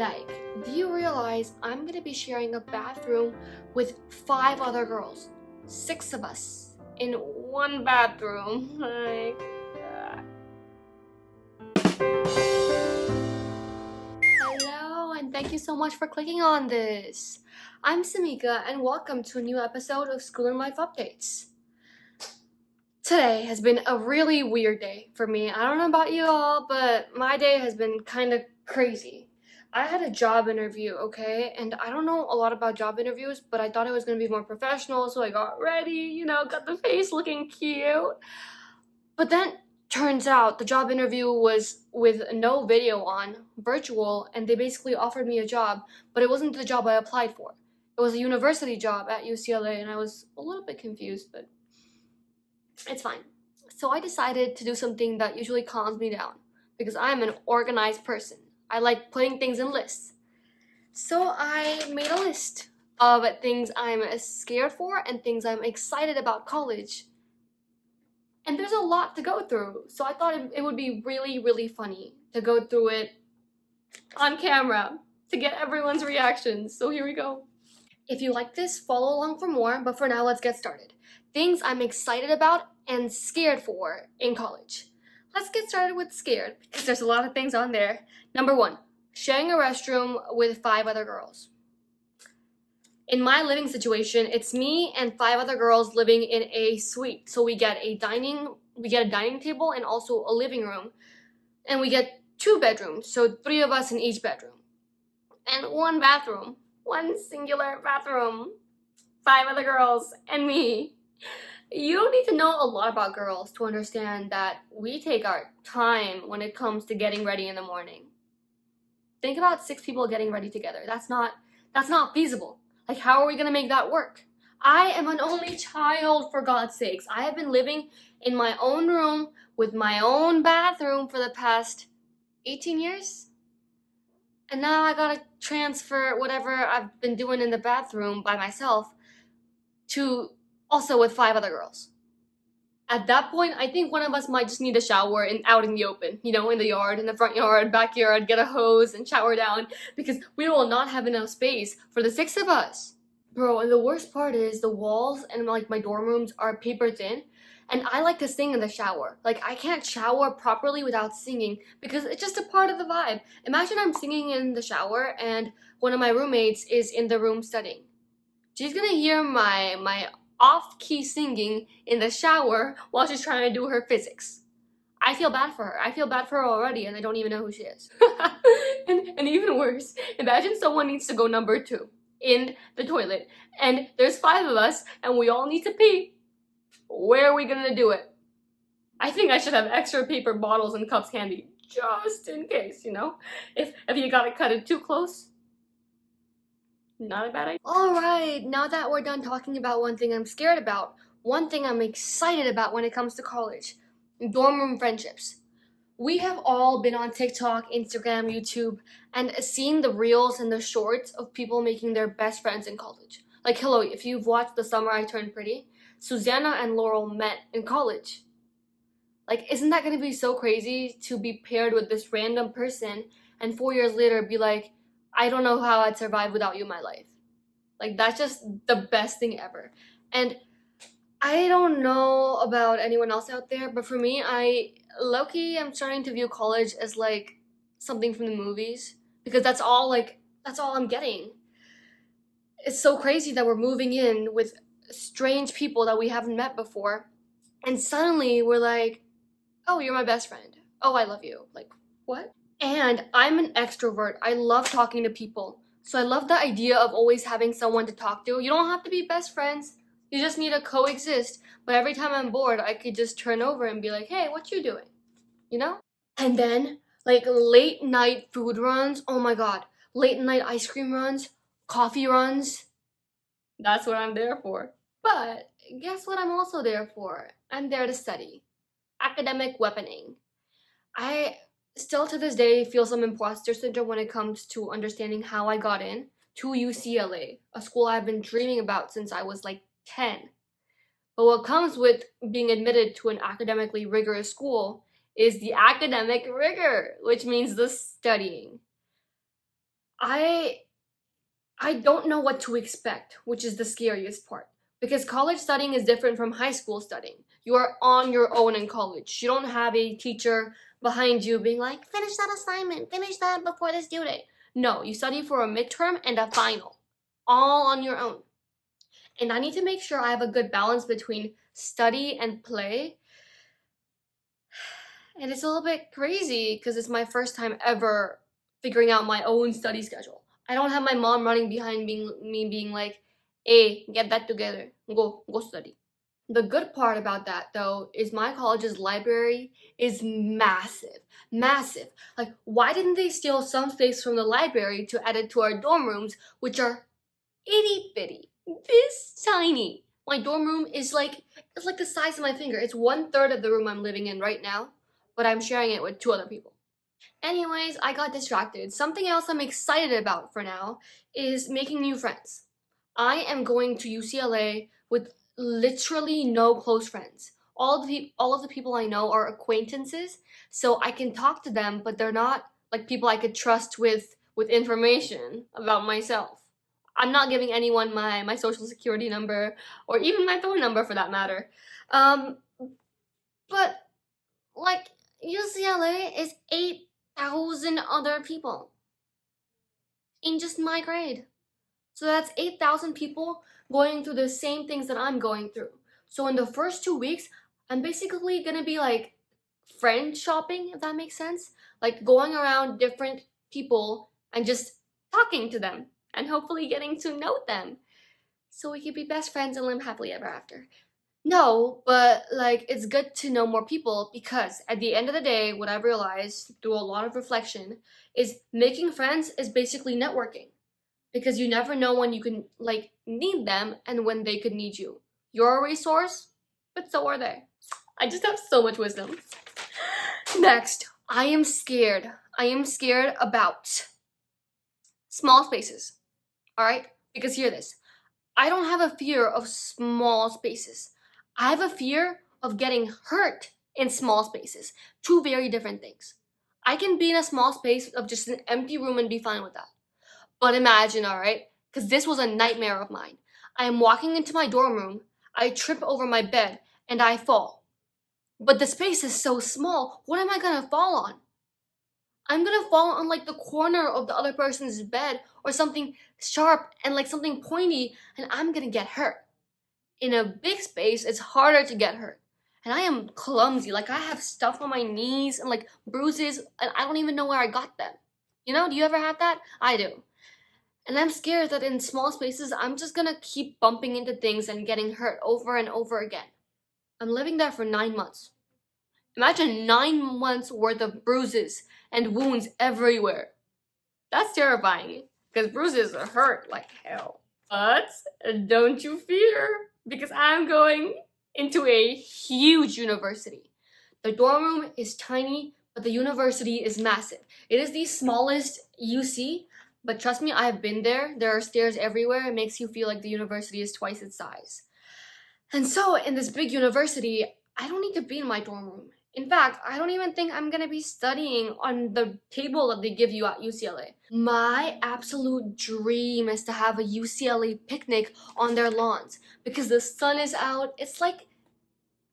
Like, do you realize I'm gonna be sharing a bathroom with 5 other girls? 6 of us in one bathroom. Hello, and thank you so much for clicking on this. I'm Samika, and welcome to a new episode of School and Life Updates. Today has been a really weird day for me. I don't know about you all, but my day has been kind of crazy. I had a job interview, okay? And I don't know a lot about job interviews, but I thought it was going to be more professional, so I got ready, got the face looking cute. But then turns out the job interview was with no video on, virtual, and they basically offered me a job, but it wasn't the job I applied for. It was a university job at UCLA, and I was a little bit confused, but it's fine. So I decided to do something that usually calms me down because I'm an organized person. I like putting things in lists. So I made a list of things I'm scared for and things I'm excited about college. And there's a lot to go through. So I thought it would be really, really funny to go through it on camera to get everyone's reactions. So here we go. If you like this, follow along for more, but for now, let's get started. Things I'm excited about and scared for in college. Let's get started with scared, because there's a lot of things on there. Number 1, sharing a restroom with 5 other girls. In my living situation, it's me and 5 other girls living in a suite. So we get a dining table and also a living room. And we get 2 bedrooms, so 3 of us in each bedroom. And 1 bathroom, 1 singular bathroom. 5 other girls and me. You don't need to know a lot about girls to understand that we take our time when it comes to getting ready in the morning. Think about 6 people getting ready together. That's not feasible. Like, how are we gonna make that work? I am an only child, for God's sakes. I have been living in my own room with my own bathroom for the past 18 years. And now I gotta transfer whatever I've been doing in the bathroom by myself to also with 5 other girls. At that point, I think one of us might just need a shower out in the open, in the yard, in the front yard, backyard, get a hose and shower down, because we will not have enough space for the 6 of us. Bro, and the worst part is the walls and my dorm rooms are paper thin, and I like to sing in the shower. Like, I can't shower properly without singing because it's just a part of the vibe. Imagine I'm singing in the shower and one of my roommates is in the room studying. She's gonna hear my off-key singing in the shower while she's trying to do her physics. I feel bad for her. I feel bad for her already, and I don't even know who she is. and even worse, imagine someone needs to go number 2 in the toilet, and there's 5 of us, and we all need to pee. Where are we gonna do it? I think I should have extra paper bottles and cups handy, just in case, if you gotta cut it too close. Not a bad idea. Alright, now that we're done talking about one thing I'm scared about, one thing I'm excited about when it comes to college. Dorm room friendships. We have all been on TikTok, Instagram, YouTube, and seen the reels and the shorts of people making their best friends in college. Like, hello, if you've watched The Summer I Turned Pretty, Susanna and Laurel met in college. Like, isn't that gonna be so crazy to be paired with this random person and 4 years later be like, I don't know how I'd survive without you in my life. Like, that's just the best thing ever. And I don't know about anyone else out there, but for me, low-key, I'm starting to view college as like something from the movies, because that's all I'm getting. It's so crazy that we're moving in with strange people that we haven't met before, and suddenly we're like, oh, you're my best friend. Oh, I love you. Like, what? And I'm an extrovert. I love talking to people. So I love the idea of always having someone to talk to. You don't have to be best friends. You just need to coexist. But every time I'm bored, I could just turn over and be like, hey, what you doing? And then, late night food runs. Oh my God. Late night ice cream runs. Coffee runs. That's what I'm there for. But guess what I'm also there for? I'm there to study. Academic weaponing. I still to this day feel some imposter syndrome when it comes to understanding how I got in to UCLA, a school I've been dreaming about since I was 10. But what comes with being admitted to an academically rigorous school is the academic rigor, which means the studying. I I don't know what to expect, which is the scariest part. Because college studying is different from high school studying. You are on your own in college. You don't have a teacher behind you being like, finish that assignment, finish that before this due date. No, you study for a midterm and a final, all on your own. And I need to make sure I have a good balance between study and play. And it's a little bit crazy because it's my first time ever figuring out my own study schedule. I don't have my mom running behind me being like, hey, get that together. Go study. The good part about that though is my college's library is massive. Massive. Like, why didn't they steal some space from the library to add it to our dorm rooms, which are itty bitty, this tiny? My dorm room is like, it's like the size of my finger. It's 1/3 of the room I'm living in right now, but I'm sharing it with two other people. Anyways, I got distracted. Something else I'm excited about for now is making new friends. I am going to UCLA with literally no close friends. All of the people I know are acquaintances, so I can talk to them, but they're not like people I could trust with information about myself. I'm not giving anyone my social security number or even my phone number for that matter. Um, but like UCLA is 8,000 other people in just my grade. So that's 8,000 people going through the same things that I'm going through. So in the first 2 weeks, I'm basically gonna be like friend shopping, if that makes sense. Like going around different people and just talking to them and hopefully getting to know them so we could be best friends and live happily ever after. No, but like it's good to know more people because at the end of the day, what I've realized through a lot of reflection is making friends is basically networking because you never know when you can like need them and when they could need you. You're a resource, but so are they. I just have so much wisdom. Next, I am scared. I am scared about small spaces. All right? Because hear this. I don't have a fear of small spaces. I have a fear of getting hurt in small spaces. Two very different things. I can be in a small space of just an empty room and be fine with that. But imagine, alright? Because this was a nightmare of mine. I am walking into my dorm room, I trip over my bed, and I fall. But the space is so small, what am I gonna fall on? I'm gonna fall on like the corner of the other person's bed or something sharp and like something pointy, and I'm gonna get hurt. In a big space, it's harder to get hurt. And I am clumsy. Like, I have stuff on my knees and like bruises, and I don't even know where I got them. You know, do you ever have that? I do. And I'm scared that in small spaces, I'm just gonna keep bumping into things and getting hurt over and over again. I'm living there for 9 months. Imagine 9 months worth of bruises and wounds everywhere. That's terrifying, because bruises hurt like hell. But don't you fear, because I'm going into a huge university. The dorm room is tiny, but the university is massive. It is the smallest UC, but trust me, I've been there. There are stairs everywhere. It makes you feel like the university is twice its size. And so, in this big university, I don't need to be in my dorm room. In fact, I don't even think I'm gonna be studying on the table that they give you at UCLA. My absolute dream is to have a UCLA picnic on their lawns because the sun is out. It's like,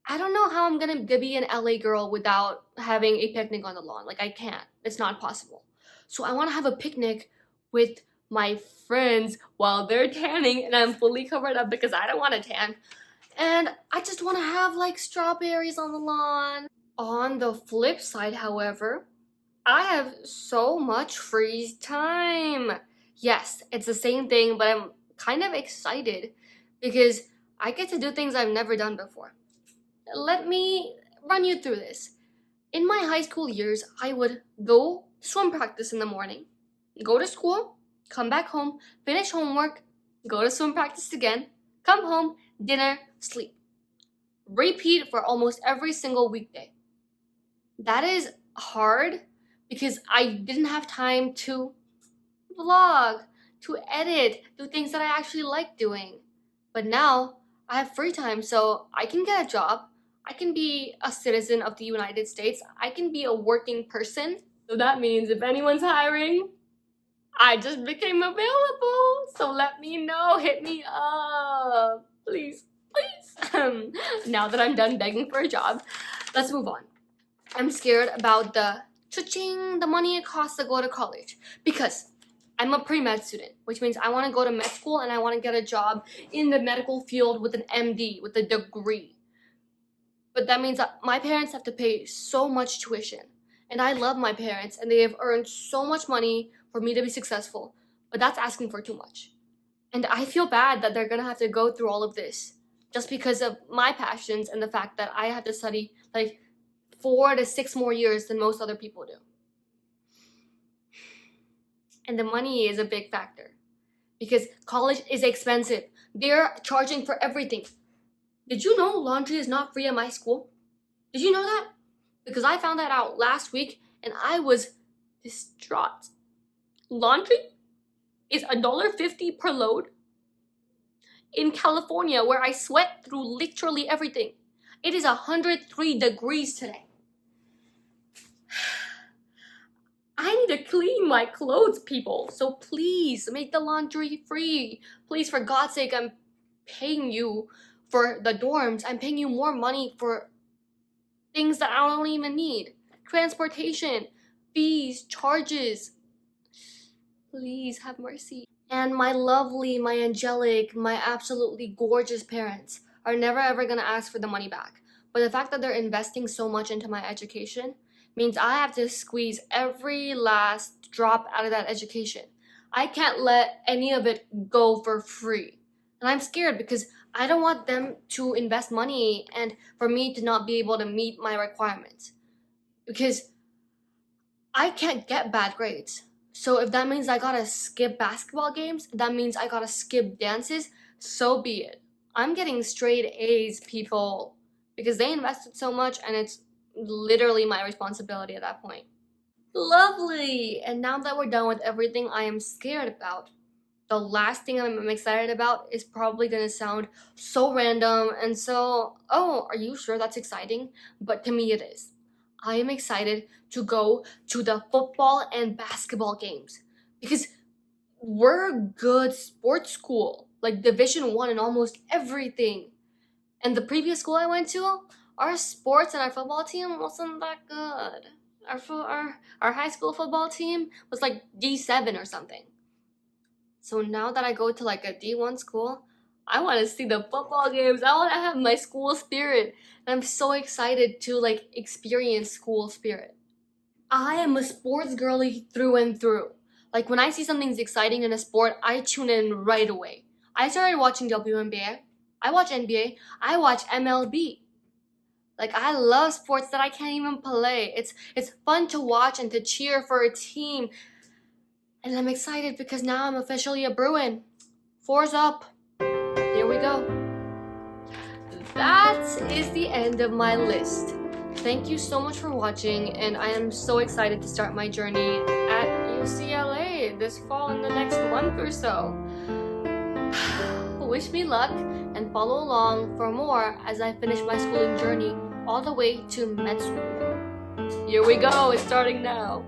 I don't know how I'm gonna be an LA girl without having a picnic on the lawn. Like, I can't. It's not possible. So, I wanna have a picnic with my friends while they're tanning and I'm fully covered up because I don't wanna tan. And I just want to have like strawberries on the lawn. On the flip side, however, I have so much free time. Yes, it's the same thing, but I'm kind of excited because I get to do things I've never done before. Let me run you through this. In my high school years, I would go swim practice in the morning, go to school, come back home, finish homework, go to swim practice again, come home, dinner, sleep. Repeat for almost every single weekday. That is hard because I didn't have time to vlog, to edit, do things that I actually like doing. But now I have free time, so I can get a job. I can be a citizen of the United States. I can be a working person. So that means if anyone's hiring, I just became available, so let me know. Hit me up, please, please. Now that I'm done begging for a job, let's move on. I'm scared about the money it costs to go to college because I'm a pre-med student, which means I want to go to med school and I want to get a job in the medical field with an MD, with a degree. But that means that my parents have to pay so much tuition. And I love my parents and they have earned so much money for me to be successful. But that's asking for too much. And I feel bad that they're gonna have to go through all of this just because of my passions and the fact that I have to study like 4 to 6 more years than most other people do. And the money is a big factor because college is expensive. They're charging for everything. Did you know laundry is not free at my school? Did you know that? Because I found that out last week and I was distraught. Laundry is $1.50 per load. In California, where I sweat through literally everything, it is 103 degrees today. I need to clean my clothes, people. So please make the laundry free. Please, for God's sake, I'm paying you for the dorms. I'm paying you more money for things that I don't even need. Transportation, fees, charges. Please have mercy. And my lovely, my angelic, my absolutely gorgeous parents are never ever gonna ask for the money back. But the fact that they're investing so much into my education means I have to squeeze every last drop out of that education. I can't let any of it go for free. And I'm scared because I don't want them to invest money and for me to not be able to meet my requirements. Because I can't get bad grades. So if that means I gotta skip basketball games, that means I gotta skip dances, so be it. I'm getting straight A's, people, because they invested so much and it's literally my responsibility at that point. Lovely! And now that we're done with everything I am scared about, the last thing I'm excited about is probably gonna sound so random and so, oh, are you sure that's exciting? But to me it is. I am excited to go to the football and basketball games because we're a good sports school, like Division 1 and almost everything. And the previous school I went to, our sports and our football team wasn't that good. Our high school football team was like D7 or something. So now that I go to like a D1 school, I want to see the football games. I want to have my school spirit. And I'm so excited to like experience school spirit. I am a sports girly through and through. Like when I see something's exciting in a sport, I tune in right away. I started watching WNBA. I watch NBA. I watch MLB. Like I love sports that I can't even play. It's fun to watch and to cheer for a team. And I'm excited because now I'm officially a Bruin. 4's up. Here we go. That is the end of my list. Thank you so much for watching, and I am so excited to start my journey at UCLA this fall in the next month or so. Wish me luck and follow along for more as I finish my schooling journey all the way to med school. Here we go, it's starting now.